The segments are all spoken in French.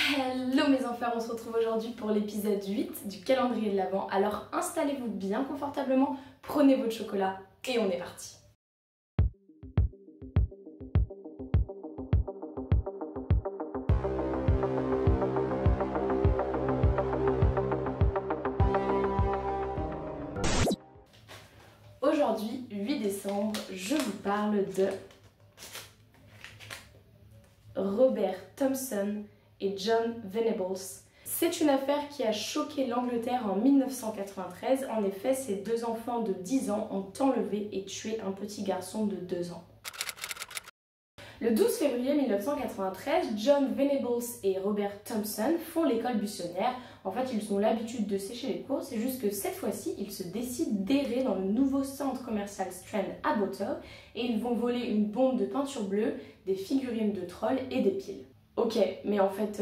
Hello mes enfants, on se retrouve aujourd'hui pour l'épisode 8 du calendrier de l'Avent. Alors installez-vous bien confortablement, prenez votre chocolat et on est parti. Aujourd'hui, 8 décembre, je vous parle de Robert Thompson et John Venables. C'est une affaire qui a choqué l'Angleterre en 1993. En effet, ces deux enfants de 10 ans ont enlevé et tué un petit garçon de 2 ans. Le 12 février 1993, John Venables et Robert Thompson font l'école buissonnière. En fait, ils ont l'habitude de sécher les cours, c'est juste que cette fois-ci, ils se décident d'errer dans le nouveau centre commercial Strand à Bottle et ils vont voler une bombe de peinture bleue, des figurines de trolls et des piles. Ok, mais en fait,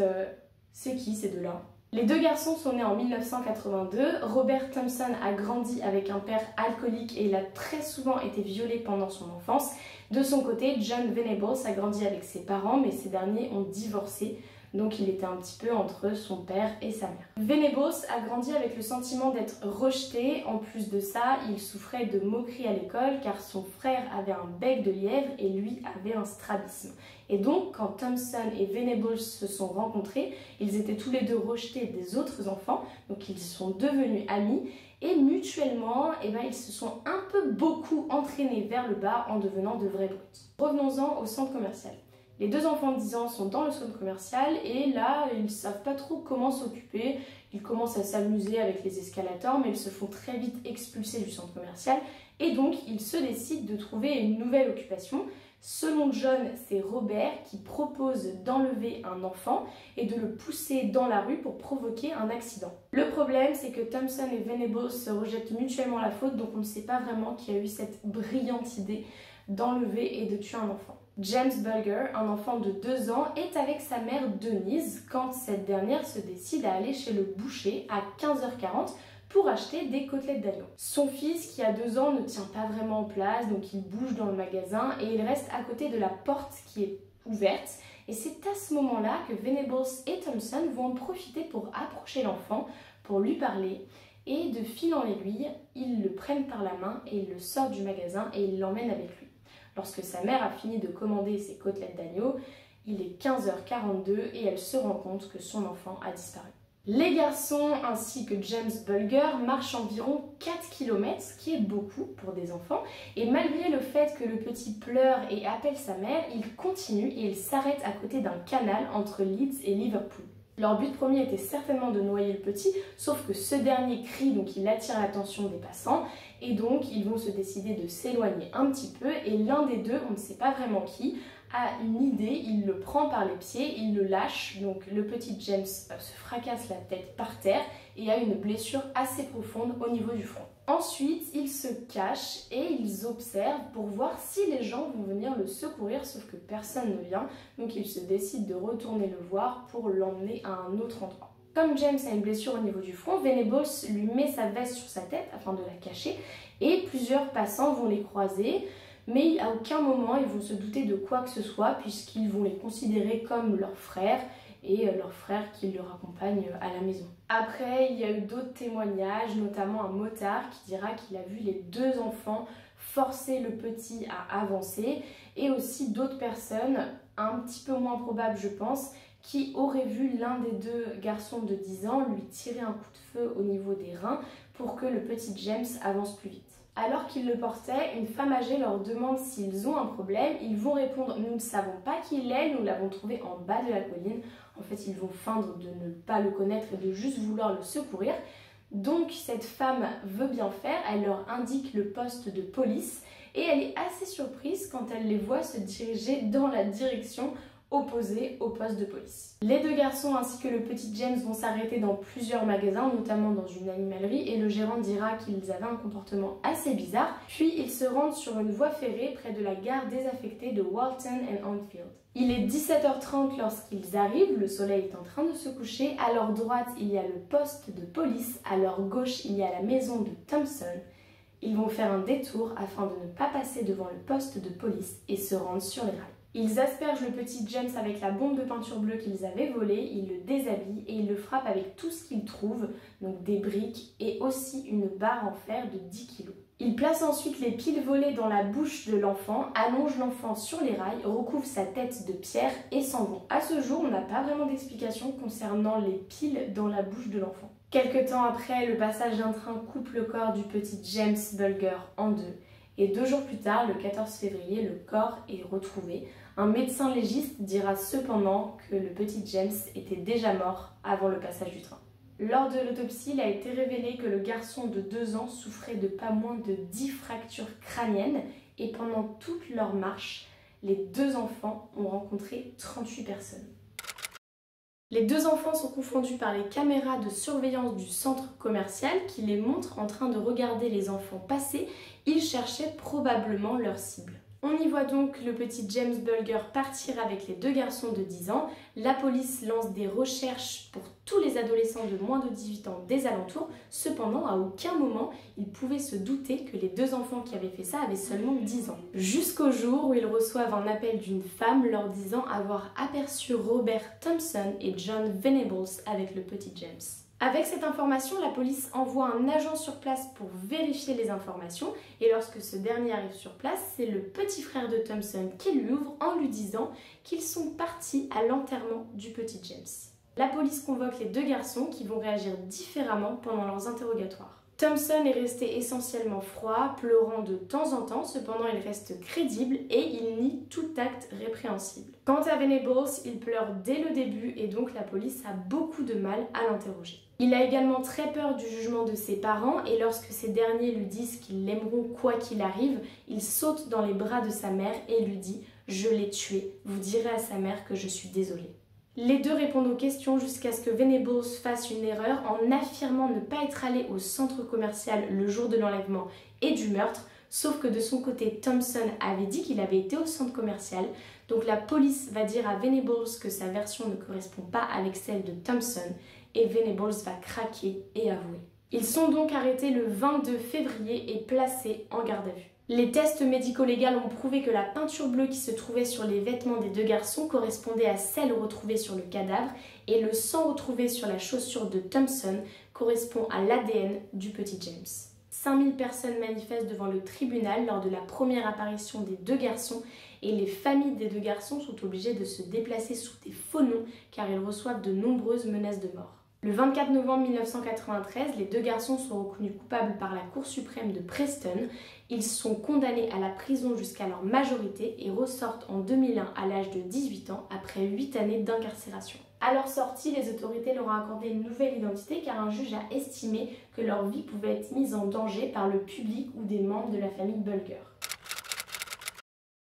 c'est qui ces deux-là? Les deux garçons sont nés en 1982. Robert Thompson a grandi avec un père alcoolique et il a très souvent été violé pendant son enfance. De son côté, John Venables a grandi avec ses parents, mais ces derniers ont divorcé. Donc il était un petit peu entre son père et sa mère. Venables a grandi avec le sentiment d'être rejeté. En plus de ça, il souffrait de moqueries à l'école car son frère avait un bec de lièvre et lui avait un strabisme. Et donc quand Thompson et Venables se sont rencontrés, ils étaient tous les deux rejetés des autres enfants. Donc ils sont devenus amis et mutuellement, ils se sont un peu beaucoup entraînés vers le bas en devenant de vrais brutes. Revenons-en au centre commercial. Les deux enfants de 10 ans sont dans le centre commercial et là, ils ne savent pas trop comment s'occuper. Ils commencent à s'amuser avec les escalators, mais ils se font très vite expulser du centre commercial. Et donc, ils se décident de trouver une nouvelle occupation. Selon John, c'est Robert qui propose d'enlever un enfant et de le pousser dans la rue pour provoquer un accident. Le problème, c'est que Thompson et Venables se rejettent mutuellement la faute, donc on ne sait pas vraiment qui a eu cette brillante idée d'enlever et de tuer un enfant. James Bulger, un enfant de 2 ans, est avec sa mère Denise quand cette dernière se décide à aller chez le boucher à 15h40 pour acheter des côtelettes d'agneau. Son fils, qui a 2 ans, ne tient pas vraiment en place, donc il bouge dans le magasin et il reste à côté de la porte qui est ouverte. Et c'est à ce moment-là que Venables et Thompson vont en profiter pour approcher l'enfant, pour lui parler. Et de fil en aiguille, ils le prennent par la main et ils le sortent du magasin et ils l'emmènent avec lui. Lorsque sa mère a fini de commander ses côtelettes d'agneau, il est 15h42 et elle se rend compte que son enfant a disparu. Les garçons ainsi que James Bulger marchent environ 4 km, ce qui est beaucoup pour des enfants, et malgré le fait que le petit pleure et appelle sa mère, il continue et il s'arrête à côté d'un canal entre Leeds et Liverpool. Leur but premier était certainement de noyer le petit, sauf que ce dernier crie, donc il attire l'attention des passants, et donc ils vont se décider de s'éloigner un petit peu, et l'un des deux, on ne sait pas vraiment qui, a une idée, il le prend par les pieds, il le lâche, donc le petit James se fracasse la tête par terre et a une blessure assez profonde au niveau du front. Ensuite, ils se cachent et ils observent pour voir si les gens vont venir le secourir, sauf que personne ne vient, donc ils se décident de retourner le voir pour l'emmener à un autre endroit. Comme James a une blessure au niveau du front, Venables lui met sa veste sur sa tête afin de la cacher et plusieurs passants vont les croiser. Mais à aucun moment ils vont se douter de quoi que ce soit puisqu'ils vont les considérer comme leurs frères et leurs frères qui leur accompagnent à la maison. Après, il y a eu d'autres témoignages, notamment un motard qui dira qu'il a vu les deux enfants forcer le petit à avancer et aussi d'autres personnes, un petit peu moins probables je pense, qui auraient vu l'un des deux garçons de 10 ans lui tirer un coup de feu au niveau des reins pour que le petit James avance plus vite. Alors qu'ils le portaient, une femme âgée leur demande s'ils ont un problème. Ils vont répondre « Nous ne savons pas qui il est, nous l'avons trouvé en bas de la colline ». En fait, ils vont feindre de ne pas le connaître et de juste vouloir le secourir. Donc cette femme veut bien faire, elle leur indique le poste de police et elle est assez surprise quand elle les voit se diriger dans la direction opposé au poste de police. Les deux garçons ainsi que le petit James vont s'arrêter dans plusieurs magasins, notamment dans une animalerie, et le gérant dira qu'ils avaient un comportement assez bizarre. Puis ils se rendent sur une voie ferrée près de la gare désaffectée de Walton and Enfield. Il est 17h30 lorsqu'ils arrivent, le soleil est en train de se coucher. À leur droite, il y a le poste de police, à leur gauche, il y a la maison de Thompson. Ils vont faire un détour afin de ne pas passer devant le poste de police et se rendre sur les rails. Ils aspergent le petit James avec la bombe de peinture bleue qu'ils avaient volée, ils le déshabillent et ils le frappent avec tout ce qu'ils trouvent, donc des briques et aussi une barre en fer de 10 kg. Ils placent ensuite les piles volées dans la bouche de l'enfant, allongent l'enfant sur les rails, recouvrent sa tête de pierre et s'en vont. À ce jour, on n'a pas vraiment d'explication concernant les piles dans la bouche de l'enfant. Quelque temps après, le passage d'un train coupe le corps du petit James Bulger en deux. Et 2 jours plus tard, le 14 février, le corps est retrouvé. Un médecin légiste dira cependant que le petit James était déjà mort avant le passage du train. Lors de l'autopsie, il a été révélé que le garçon de 2 ans souffrait de pas moins de 10 fractures crâniennes et pendant toute leur marche, les 2 enfants ont rencontré 38 personnes. Les 2 enfants sont confondus par les caméras de surveillance du centre commercial qui les montrent en train de regarder les enfants passer. Ils cherchaient probablement leur cible. On y voit donc le petit James Bulger partir avec les 2 garçons de 10 ans. La police lance des recherches pour tous les adolescents de moins de 18 ans des alentours. Cependant, à aucun moment, ils pouvaient se douter que les 2 enfants qui avaient fait ça avaient seulement 10 ans. Jusqu'au jour où ils reçoivent un appel d'une femme leur disant avoir aperçu Robert Thompson et John Venables avec le petit James. Avec cette information, la police envoie un agent sur place pour vérifier les informations et lorsque ce dernier arrive sur place, c'est le petit frère de Thompson qui lui ouvre en lui disant qu'ils sont partis à l'enterrement du petit James. La police convoque les 2 garçons qui vont réagir différemment pendant leurs interrogatoires. Thompson est resté essentiellement froid, pleurant de temps en temps, cependant il reste crédible et il nie tout acte répréhensible. Quant à Venables, il pleure dès le début et donc la police a beaucoup de mal à l'interroger. Il a également très peur du jugement de ses parents et lorsque ces derniers lui disent qu'ils l'aimeront quoi qu'il arrive, il saute dans les bras de sa mère et lui dit « Je l'ai tué, vous direz à sa mère que je suis désolé ». Les 2 répondent aux questions jusqu'à ce que Venables fasse une erreur en affirmant ne pas être allé au centre commercial le jour de l'enlèvement et du meurtre, sauf que de son côté, Thompson avait dit qu'il avait été au centre commercial, donc la police va dire à Venables que sa version ne correspond pas avec celle de Thompson et Venables va craquer et avouer. Ils sont donc arrêtés le 22 février et placés en garde à vue. Les tests médico-légaux ont prouvé que la peinture bleue qui se trouvait sur les vêtements des 2 garçons correspondait à celle retrouvée sur le cadavre et le sang retrouvé sur la chaussure de Thompson correspond à l'ADN du petit James. 5000 personnes manifestent devant le tribunal lors de la première apparition des 2 garçons et les familles des 2 garçons sont obligées de se déplacer sous des faux noms car ils reçoivent de nombreuses menaces de mort. Le 24 novembre 1993, les 2 garçons sont reconnus coupables par la Cour suprême de Preston. Ils sont condamnés à la prison jusqu'à leur majorité et ressortent en 2001 à l'âge de 18 ans après 8 années d'incarcération. À leur sortie, les autorités leur ont accordé une nouvelle identité car un juge a estimé que leur vie pouvait être mise en danger par le public ou des membres de la famille Bulger.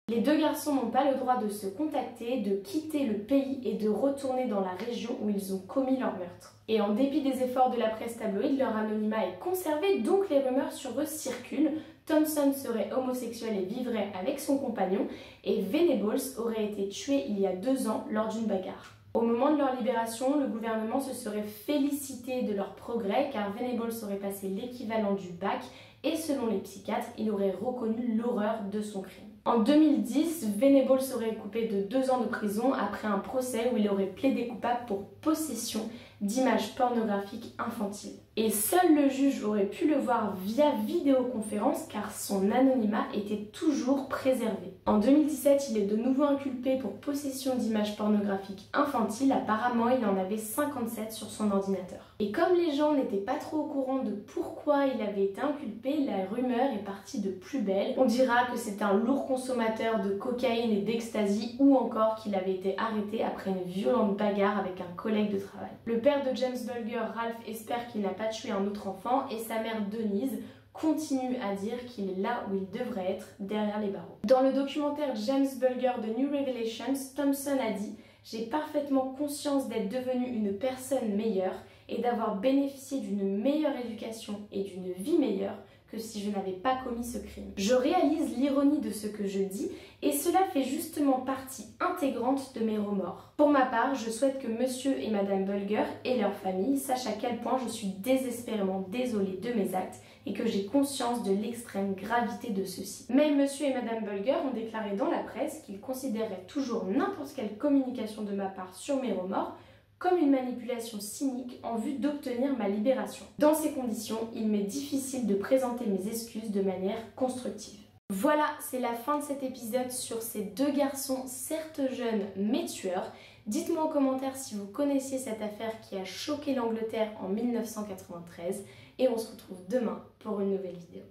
Les 2 garçons n'ont pas le droit de se contacter, de quitter le pays et de retourner dans la région où ils ont commis leur meurtre. Et en dépit des efforts de la presse tabloïde, leur anonymat est conservé, donc les rumeurs sur eux circulent. Thompson serait homosexuel et vivrait avec son compagnon, et Venables aurait été tué il y a 2 ans lors d'une bagarre. Au moment de leur libération, le gouvernement se serait félicité de leur progrès car Venables aurait passé l'équivalent du bac et selon les psychiatres, il aurait reconnu l'horreur de son crime. En 2010, Venables serait coupé de 2 ans de prison après un procès où il aurait plaidé coupable pour possession d'images pornographiques infantiles. Et seul le juge aurait pu le voir via vidéoconférence car son anonymat était toujours préservé. En 2017, il est de nouveau inculpé pour possession d'images pornographiques infantiles. Apparemment, il en avait 57 sur son ordinateur. Et comme les gens n'étaient pas trop au courant de pourquoi il avait été inculpé, la rumeur est partie de plus belle. On dira que c'est un lourd consommateur de cocaïne et d'ecstasy ou encore qu'il avait été arrêté après une violente bagarre avec un collègue de travail. Le père de James Bulger, Ralph, espère qu'il n'a pas tué un autre enfant et sa mère Denise continue à dire qu'il est là où il devrait être, derrière les barreaux. Dans le documentaire James Bulger de New Revelations, Thompson a dit « J'ai parfaitement conscience d'être devenu une personne meilleure et d'avoir bénéficié d'une meilleure éducation et d'une vie meilleure que si je n'avais pas commis ce crime. Je réalise l'ironie de ce que je dis et cela fait justement partie intégrante de mes remords. Pour ma part, je souhaite que monsieur et madame Bulger et leur famille sachent à quel point je suis désespérément désolée de mes actes et que j'ai conscience de l'extrême gravité de ceux-ci. Mais monsieur et madame Bulger ont déclaré dans la presse qu'ils considéraient toujours n'importe quelle communication de ma part sur mes remords comme une manipulation cynique en vue d'obtenir ma libération. Dans ces conditions, il m'est difficile de présenter mes excuses de manière constructive. Voilà, c'est la fin de cet épisode sur ces deux garçons, certes jeunes mais tueurs. Dites-moi en commentaire si vous connaissiez cette affaire qui a choqué l'Angleterre en 1993 et on se retrouve demain pour une nouvelle vidéo.